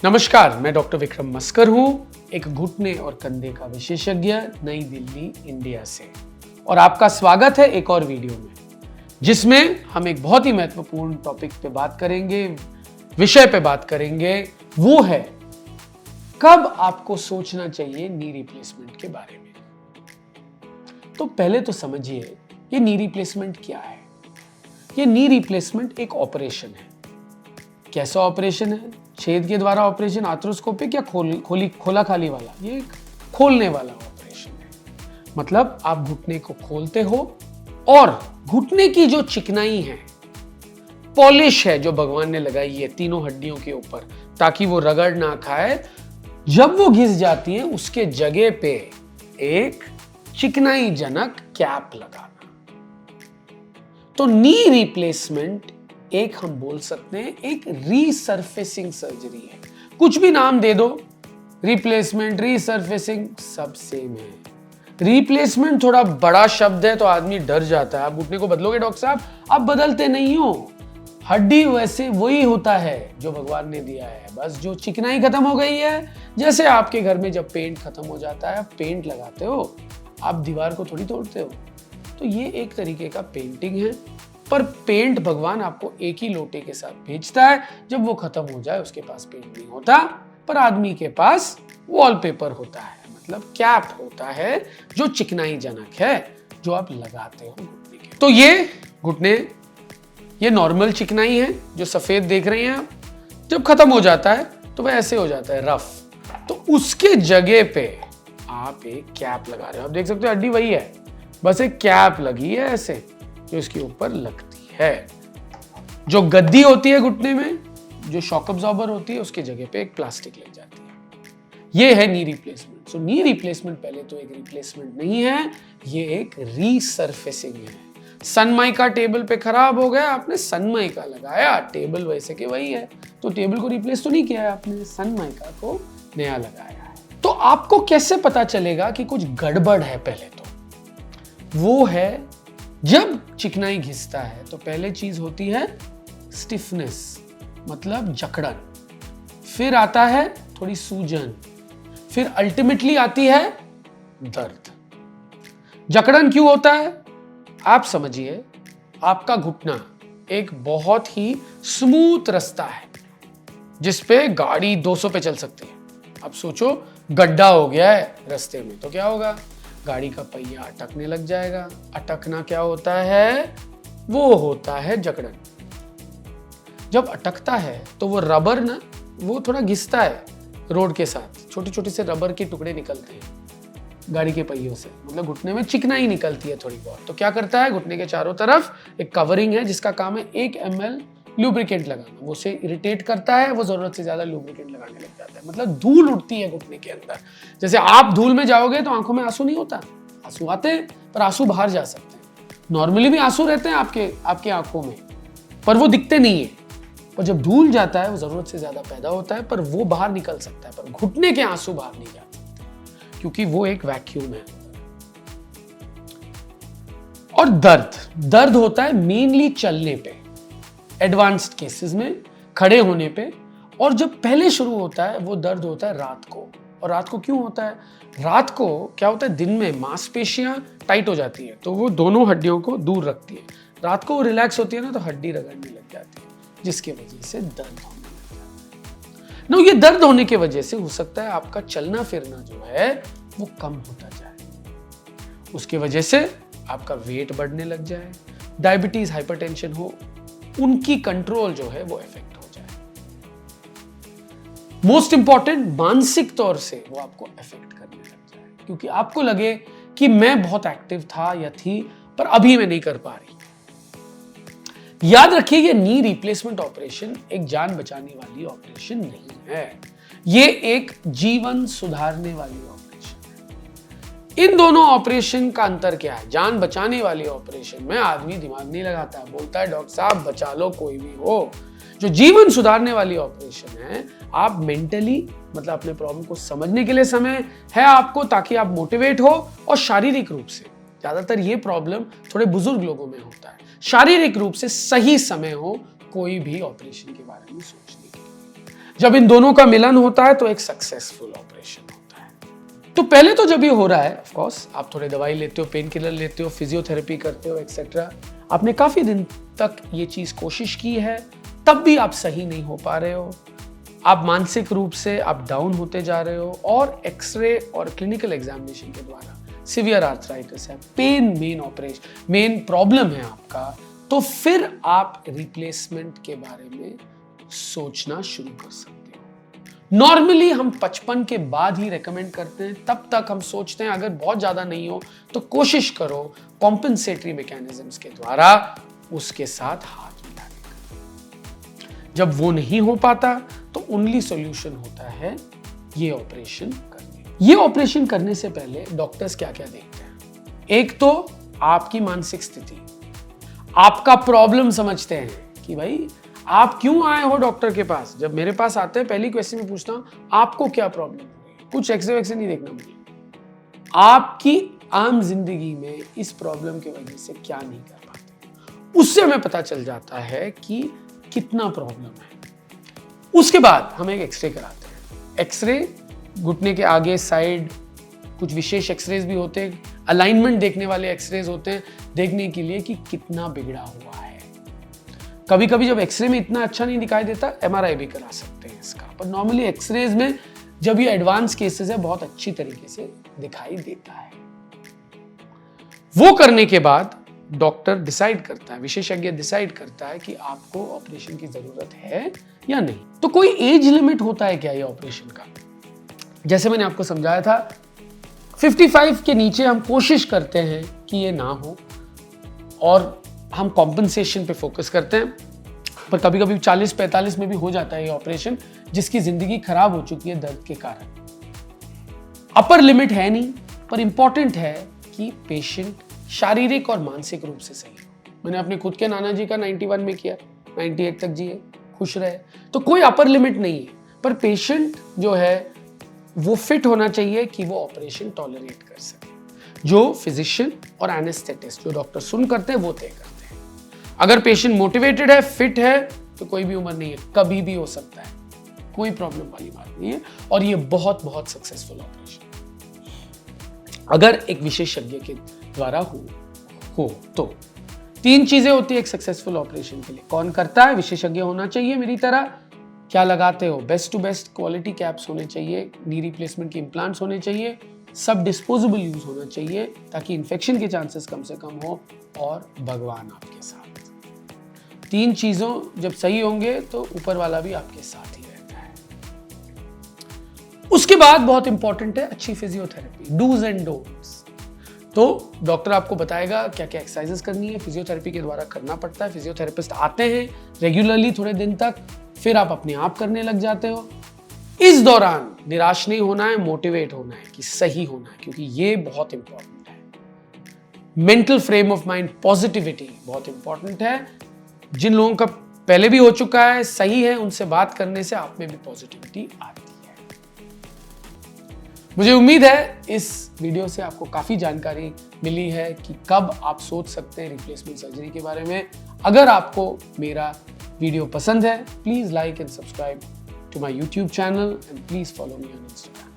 नमस्कार, मैं डॉक्टर विक्रम मस्कर हूँ, एक घुटने और कंधे का विशेषज्ञ, नई दिल्ली, इंडिया से। और आपका स्वागत है एक और वीडियो में, जिसमें हम एक बहुत ही महत्वपूर्ण टॉपिक पे बात करेंगे, विषय पे बात करेंगे। वो है कब आपको सोचना चाहिए नी रिप्लेसमेंट के बारे में। तो पहले तो समझिए ये नी रिप्लेसमेंट क्या है। ये नी रिप्लेसमेंट एक ऑपरेशन है। कैसा ऑपरेशन है? छेद के द्वारा ऑपरेशन, आर्थ्रोस्कोपिक या खोला खाली वाला? ये एक खोलने वाला ऑपरेशन है। मतलब आप घुटने को खोलते हो और घुटने की जो चिकनाई है, पॉलिश है जो भगवान ने लगाई है तीनों हड्डियों के ऊपर, ताकि वो रगड़ ना खाए, जब वो घिस जाती है उसके जगह पे एक चिकनाई जनक कैप लगाना। तो नी रिप्लेसमेंट एक हम बोल सकते हैं एक रीसर्फेसिंग सर्जरी है। कुछ भी नाम दे दो, रिप्लेसमेंट, रीसर्फेसिंग, सब सेम है। रिप्लेसमेंट थोड़ा बड़ा शब्द है तो आदमी डर जाता है। आप घुटने को बदलोगे डॉक्टर साहब? आप बदलते नहीं हो। हड्डी वैसे वही होता है जो भगवान ने दिया है, बस जो चिकनाई खत्म हो गई है। जैसे आपके घर में जब पेंट खत्म हो जाता है, आप पेंट लगाते हो, आप दीवार को थोड़ी तोड़ते हो। तो ये एक तरीके का पेंटिंग है, पर पेंट भगवान आपको एक ही लोटे के साथ भेजता है। जब वो खत्म हो जाए उसके पास पेंट नहीं होता, पर आदमी के पास वॉलपेपर होता है, मतलब कैप होता है जो चिकनाई जनक है, जो आप लगाते हो घुटने के। तो ये घुटने, ये नॉर्मल चिकनाई है जो सफेद देख रहे हैं आप। जब खत्म हो जाता है तो वह ऐसे हो जाता है रफ। तो उसके जगह पे आप एक कैप लगा रहे हो। आप देख सकते हो हड्डी वही है, बस एक कैप लगी है ऐसे जो इसके ऊपर लगती है। जो गद्दी होती है घुटने में, जो शॉक अब्जॉर्बर होती है, उसके जगह पे एक प्लास्टिक लग जाती है। ये है नी रिप्लेसमेंट। सो नी रिप्लेसमेंट पहले तो एक रिप्लेसमेंट नहीं है, ये एक रीसर्फेसिंग है। सनमाइका टेबल पे खराब हो गया, आपने सनमाइका लगाया, टेबल वैसे के वही है, तो टेबल को रिप्लेस तो नहीं किया है आपने, सनमाइका को नया लगाया है। तो आपको कैसे पता चलेगा कि कुछ गड़बड़ है? पहले तो वो है, जब चिकनाई घिसता है तो पहले चीज होती है स्टिफनेस, मतलब जकड़न। फिर आता है थोड़ी सूजन, फिर अल्टीमेटली आती है दर्द। जकड़न क्यों होता है? आप समझिए, आपका घुटना एक बहुत ही स्मूथ रास्ता है जिसपे गाड़ी 200 पे चल सकती है। अब सोचो गड्ढा हो गया है रास्ते में, तो क्या होगा? गाड़ी का पहिया अटकने लग जाएगा। अटकना क्या होता है? वो होता है जकड़न। जब अटकता है तो वो रबर ना, वो थोड़ा घिसता है रोड के साथ, छोटे छोटे से रबर के टुकड़े निकलते हैं गाड़ी के पहियों से, मतलब घुटने में चिकनाई निकलती है थोड़ी बहुत। तो क्या करता है? घुटने के चारों तरफ एक कवरिंग है जिसका काम है 1 ml लुब्रिकेंट लगाना। वो उसे इरिटेट करता है, वो जरूरत से ज्यादा लुब्रिकेंट लगाने लग जाता है। मतलब धूल उड़ती है घुटने के अंदर। जैसे आप धूल में जाओगे तो आंखों में आंसू नहीं होता, आंसू आते हैं पर आंसू बाहर जा सकते हैं। नॉर्मली भी आंसू रहते हैं आपके आंखों में, पर वो दिखते नहीं है। और जब धूल जाता है वो जरूरत से ज्यादा पैदा होता है, पर वो बाहर निकल सकता है, पर घुटने के आंसू बाहर नहीं जा सकते क्योंकि वो एक वैक्यूम है। और दर्द होता है मेनली चलने पे, एडवांस्ड केसेस में खड़े होने पे। और जब पहले शुरू होता है वो दर्द होता है रात को। और रात को क्यों होता है? रात को क्या होता है, दिन में मांसपेशियां टाइट हो जाती है तो वो दोनों हड्डियों को दूर रखती है। रात को वो रिलैक्स होती है ना, तो हड्डी रगड़ने लग जाती है, जिसकी वजह से दर्द होने लग जाता है। ना ये दर्द होने की वजह से हो सकता है आपका चलना फिरना जो है वो कम होता जाए, उसकी वजह से आपका वेट बढ़ने लग जाए, डायबिटीज, हाइपरटेंशन हो, उनकी कंट्रोल जो है वो इफेक्ट हो जाए। मोस्ट इंपॉर्टेंट, मानसिक तौर से वो आपको इफेक्ट करने लग जाए, क्योंकि आपको लगे कि मैं बहुत एक्टिव था या थी पर अभी मैं नहीं कर पा रही। याद रखिए, ये नी रिप्लेसमेंट ऑपरेशन एक जान बचाने वाली ऑपरेशन नहीं है, ये एक जीवन सुधारने वाली ऑपरेशन है। इन दोनों ऑपरेशन का अंतर क्या है? जान बचाने वाली ऑपरेशन में आदमी दिमाग नहीं लगाता, बोलता है डॉक्टर साहब बचा लो कोई भी हो। जो जीवन सुधारने वाली ऑपरेशन है, आप मेंटली, मतलब अपने प्रॉब्लम को समझने के लिए समय है आपको, ताकि आप मोटिवेट हो, और शारीरिक रूप से, ज्यादातर ये प्रॉब्लम थोड़े बुजुर्ग लोगों में होता है, शारीरिक रूप से सही समय हो कोई भी ऑपरेशन के बारे में सोचने के लिए। जब इन दोनों का मिलन होता है तो एक सक्सेसफुल ऑपरेशन होता है। तो पहले तो जब ये हो रहा है, ऑफ कोर्स आप थोड़े दवाई लेते हो, पेन किलर लेते हो, फिजियोथेरेपी करते हो एक्सेट्रा, आपने काफी दिन तक ये चीज कोशिश की है, तब भी आप सही नहीं हो पा रहे हो, आप मानसिक रूप से आप डाउन होते जा रहे हो, और एक्सरे और क्लिनिकल एग्जामिनेशन के द्वारा सीवियर आर्थराइटिस है, मेन प्रॉब्लम है आपका, तो फिर आप रिप्लेसमेंट के बारे में सोचना शुरू कर सकते हो। नॉर्मली हम 55 के बाद ही रेकमेंड करते हैं, तब तक हम सोचते हैं अगर बहुत ज्यादा नहीं हो तो कोशिश करो कॉम्पेंसेटरी मैकेनिज्म्स के द्वारा उसके साथ हाथ मिलाने का। जब वो नहीं हो पाता तो ओनली सॉल्यूशन होता है ये ऑपरेशन करने। ये ऑपरेशन करने से पहले डॉक्टर्स क्या क्या देखते हैं? एक तो आपकी मानसिक स्थिति, आपका प्रॉब्लम समझते हैं कि भाई आप क्यों आए हो डॉक्टर के पास। जब मेरे पास आते हैं पहली क्वेश्चन में पूछता हूं आपको क्या प्रॉब्लम है, कुछ एक्सरे वैक्सरे नहीं देखना मुझे, आपकी आम जिंदगी में इस प्रॉब्लम की वजह से क्या नहीं कर पाते, उससे हमें पता चल जाता है कि कितना प्रॉब्लम है। उसके बाद हम एक एक्सरे कराते हैं। एक्सरे घुटने के आगे साइड, कुछ विशेष एक्सरेज भी होते हैं, अलाइनमेंट देखने वाले एक्सरेज होते हैं, देखने के लिए कि कितना बिगड़ा हुआ है। कभी कभी जब एक्सरे में इतना अच्छा नहीं दिखाई देता, एमआरआई भी करा सकते हैं इसका, पर नॉर्मली एक्सरेज में जब ये एडवांस केसेस है बहुत अच्छी तरीके से दिखाई देता है। वो करने के बाद डॉक्टर डिसाइड करता है, विशेषज्ञ डिसाइड करता है कि आपको ऑपरेशन की जरूरत है या नहीं। तो कोई एज लिमिट होता है क्या ये ऑपरेशन का? जैसे मैंने आपको समझाया था, 55 के नीचे हम कोशिश करते हैं कि ये ना हो, और हम कॉम्पेंसेशन पे फोकस करते हैं, पर कभी कभी 40-45 में भी हो जाता है ये ऑपरेशन, जिसकी जिंदगी खराब हो चुकी है दर्द के कारण। अपर लिमिट है नहीं, पर इंपॉर्टेंट है कि पेशेंट शारीरिक और मानसिक रूप से सही हो। मैंने अपने खुद के नाना जी का 91 में किया, 98 तक जिए, खुश रहे। तो कोई अपर लिमिट नहीं है, पर पेशेंट जो है वो फिट होना चाहिए कि वो ऑपरेशन टॉलरेट कर सके। जो फिजिशियन और एनेस्थेटिस्ट, जो डॉक्टर सुन करते हैं, वो तय करते हैं। अगर पेशेंट मोटिवेटेड है, फिट है, तो कोई भी उम्र नहीं है, कभी भी हो सकता है, कोई प्रॉब्लम वाली बात नहीं है, और ये बहुत बहुत सक्सेसफुल ऑपरेशन अगर एक विशेषज्ञ के द्वारा हो तो। 3 चीजें होती है एक सक्सेसफुल ऑपरेशन के लिए। कौन करता है? विशेषज्ञ होना चाहिए मेरी तरह। क्या लगाते हो? Best to best quality caps होने चाहिए, नी रिप्लेसमेंट के इम्प्लांट्स होने चाहिए, सब डिस्पोजेबल यूज होना चाहिए ताकि इन्फेक्शन के चांसेस कम से कम हो, और भगवान आपके साथ। 3 चीजों जब सही होंगे तो ऊपर वाला भी आपके साथ ही रहता है। उसके बाद बहुत इंपॉर्टेंट है अच्छी फिजियोथेरेपी, डूज एंड डोंट्स। तो डॉक्टर आपको बताएगा क्या क्या एक्सरसाइजेस करनी है, फिजियोथेरेपी के द्वारा करना पड़ता है। फिजियोथेरेपिस्ट आते हैं रेगुलरली थोड़े दिन तक, फिर आप अपने आप करने लग जाते हो। इस दौरान निराश नहीं होना है, मोटिवेट होना है कि सही होना है, क्योंकि ये बहुत इंपॉर्टेंट है। Mental frame of mind, positivity बहुत इंपॉर्टेंट है। जिन लोगों का पहले भी हो चुका है, सही है, उनसे बात करने से आप में भी पॉजिटिविटी आती है। मुझे उम्मीद है इस वीडियो से आपको काफी जानकारी मिली है कि कब आप सोच सकते हैं रिप्लेसमेंट सर्जरी के बारे में। अगर आपको मेरा वीडियो पसंद है, please like and subscribe to my YouTube channel and please follow me on Instagram.